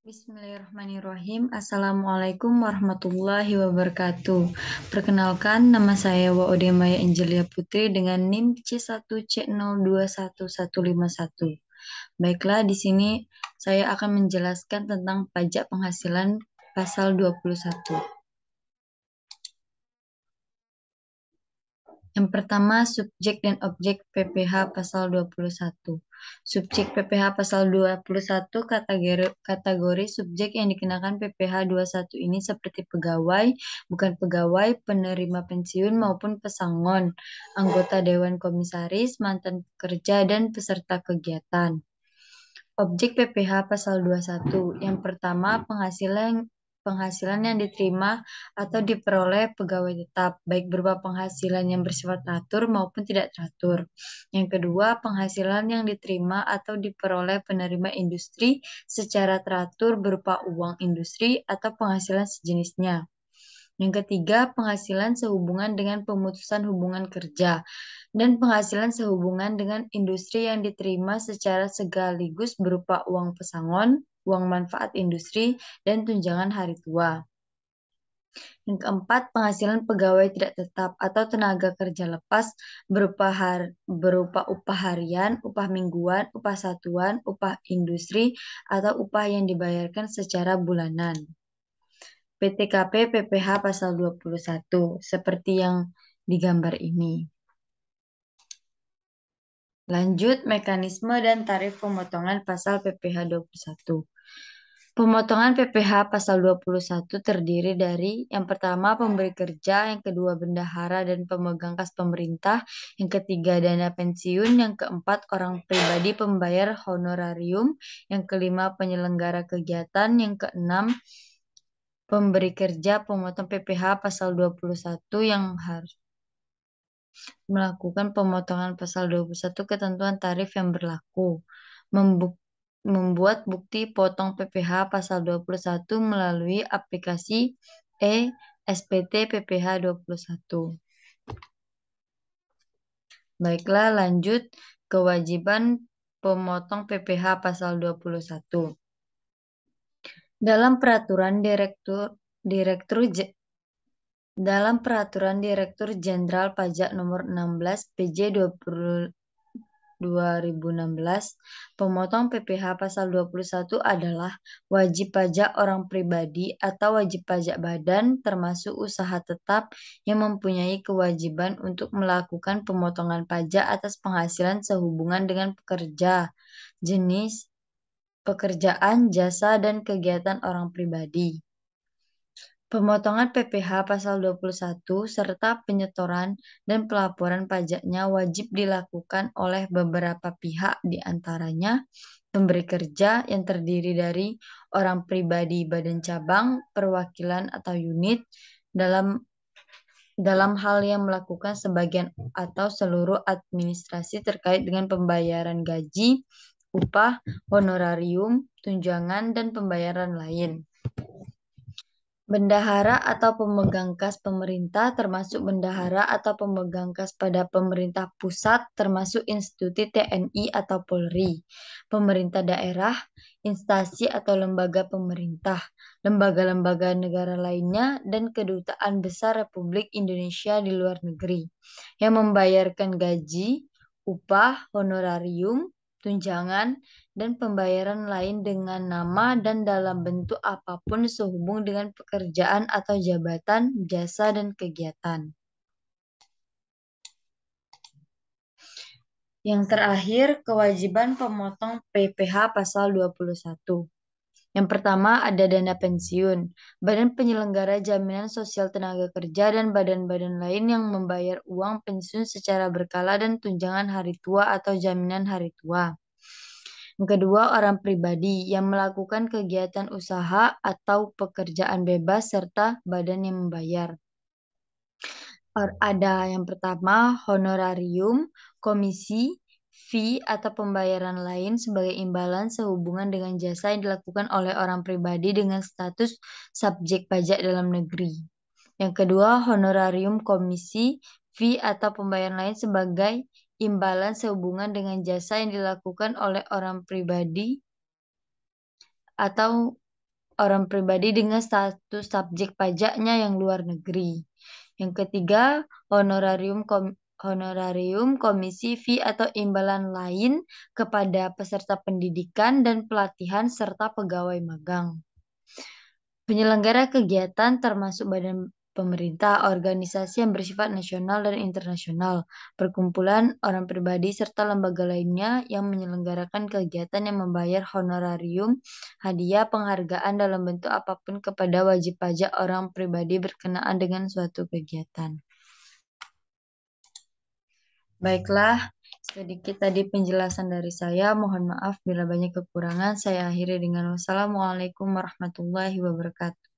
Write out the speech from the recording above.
Bismillahirrahmanirrahim. Assalamualaikum warahmatullahi wabarakatuh. Perkenalkan, nama saya Waode Maya Angelia Putri dengan NIM C1C021151. Baiklah, di sini saya akan menjelaskan tentang pajak penghasilan pasal 21. Yang pertama, subjek dan objek PPh pasal 21. Subjek PPh pasal 21 kategori subjek yang dikenakan PPh 21 ini seperti pegawai, bukan pegawai, penerima pensiun maupun pesangon, anggota dewan komisaris, mantan pekerja, dan peserta kegiatan. Objek PPh pasal 21. Yang pertama, penghasilan yang diterima atau diperoleh pegawai tetap, baik berupa penghasilan yang bersifat teratur maupun tidak teratur. Yang kedua, penghasilan yang diterima atau diperoleh penerima industri secara teratur berupa uang industri atau penghasilan sejenisnya. Yang ketiga, penghasilan sehubungan dengan pemutusan hubungan kerja dan penghasilan sehubungan dengan industri yang diterima secara sekaligus berupa uang pesangon, uang manfaat industri, dan tunjangan hari tua. Yang keempat, penghasilan pegawai tidak tetap atau tenaga kerja lepas berupa upah harian, upah mingguan, upah satuan, upah industri, atau upah yang dibayarkan secara bulanan. PTKP PPh pasal 21 seperti yang digambar ini. Lanjut, mekanisme dan tarif pemotongan pasal PPh 21. Pemotongan PPh pasal 21 terdiri dari yang pertama pemberi kerja, yang kedua bendahara dan pemegang kas pemerintah, yang ketiga dana pensiun, yang keempat orang pribadi pembayar honorarium, yang kelima penyelenggara kegiatan, yang keenam pemberi kerja pemotong PPh pasal 21 yang harus melakukan pemotongan pasal 21 ketentuan tarif yang berlaku. Membuat bukti potong PPh pasal 21 melalui aplikasi SPT PPh 21. Baiklah, lanjut kewajiban pemotong PPh pasal 21. Dalam peraturan Direktur Jenderal Pajak Nomor 16 PJ 2016, pemotong PPh pasal 21 adalah wajib pajak orang pribadi atau wajib pajak badan termasuk usaha tetap yang mempunyai kewajiban untuk melakukan pemotongan pajak atas penghasilan sehubungan dengan pekerja, jenis pekerjaan, jasa, dan kegiatan orang pribadi. Pemotongan PPh pasal 21 serta penyetoran dan pelaporan pajaknya wajib dilakukan oleh beberapa pihak, di antaranya pemberi kerja yang terdiri dari orang pribadi, badan cabang, perwakilan atau unit dalam hal yang melakukan sebagian atau seluruh administrasi terkait dengan pembayaran gaji, upah, honorarium, tunjangan, dan pembayaran lain. Bendahara atau pemegang kas pemerintah termasuk bendahara atau pemegang kas pada pemerintah pusat termasuk institusi TNI atau Polri, pemerintah daerah, instansi atau lembaga pemerintah, lembaga-lembaga negara lainnya, dan kedutaan besar Republik Indonesia di luar negeri yang membayarkan gaji, upah, honorarium, tunjangan, dan pembayaran lain dengan nama dan dalam bentuk apapun sehubung dengan pekerjaan atau jabatan, jasa, dan kegiatan. Yang terakhir, kewajiban pemotong PPh pasal 21. Yang pertama ada dana pensiun, badan penyelenggara jaminan sosial tenaga kerja, dan badan-badan lain yang membayar uang pensiun secara berkala dan tunjangan hari tua atau jaminan hari tua. Yang kedua, orang pribadi yang melakukan kegiatan usaha atau pekerjaan bebas serta badan yang membayar. Ada yang pertama, honorarium, komisi, fee, atau pembayaran lain sebagai imbalan sehubungan dengan jasa yang dilakukan oleh orang pribadi dengan status subjek pajak dalam negeri. Yang kedua, honorarium, komisi, fee, atau pembayaran lain sebagai imbalan sehubungan dengan jasa yang dilakukan oleh orang pribadi atau orang pribadi dengan status subjek pajaknya yang luar negeri. Yang ketiga, honorarium, komisi, fee atau imbalan lain kepada peserta pendidikan dan pelatihan serta pegawai magang. Penyelenggara kegiatan termasuk badan pemerintah, organisasi yang bersifat nasional dan internasional, perkumpulan orang pribadi, serta lembaga lainnya yang menyelenggarakan kegiatan yang membayar honorarium, hadiah, penghargaan dalam bentuk apapun kepada wajib pajak orang pribadi berkenaan dengan suatu kegiatan. Baiklah, sedikit tadi penjelasan dari saya. Mohon maaf bila banyak kekurangan. Saya akhiri dengan wassalamualaikum warahmatullahi wabarakatuh.